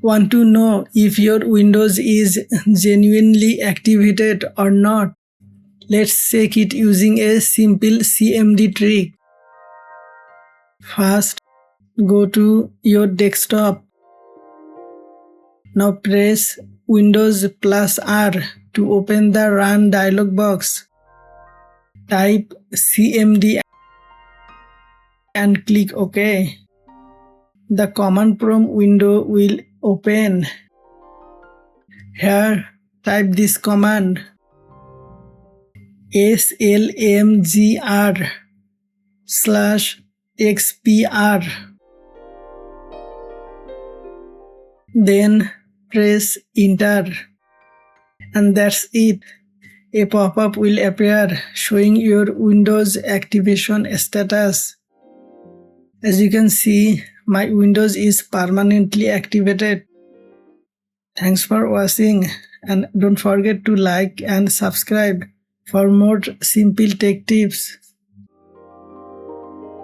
Want to know if your Windows is genuinely activated or not? Let's check it using a simple CMD trick. First, go to your desktop. Now press Windows plus R to open the Run dialog box. Type CMD and click OK. The command prompt window will open. Here, type this command slmgr/xpr. Then press enter. And that's it. A pop-up will appear showing your Windows activation status. As you can see, my Windows is permanently activated. Thanks for watching, and don't forget to like and subscribe for more simple tech tips.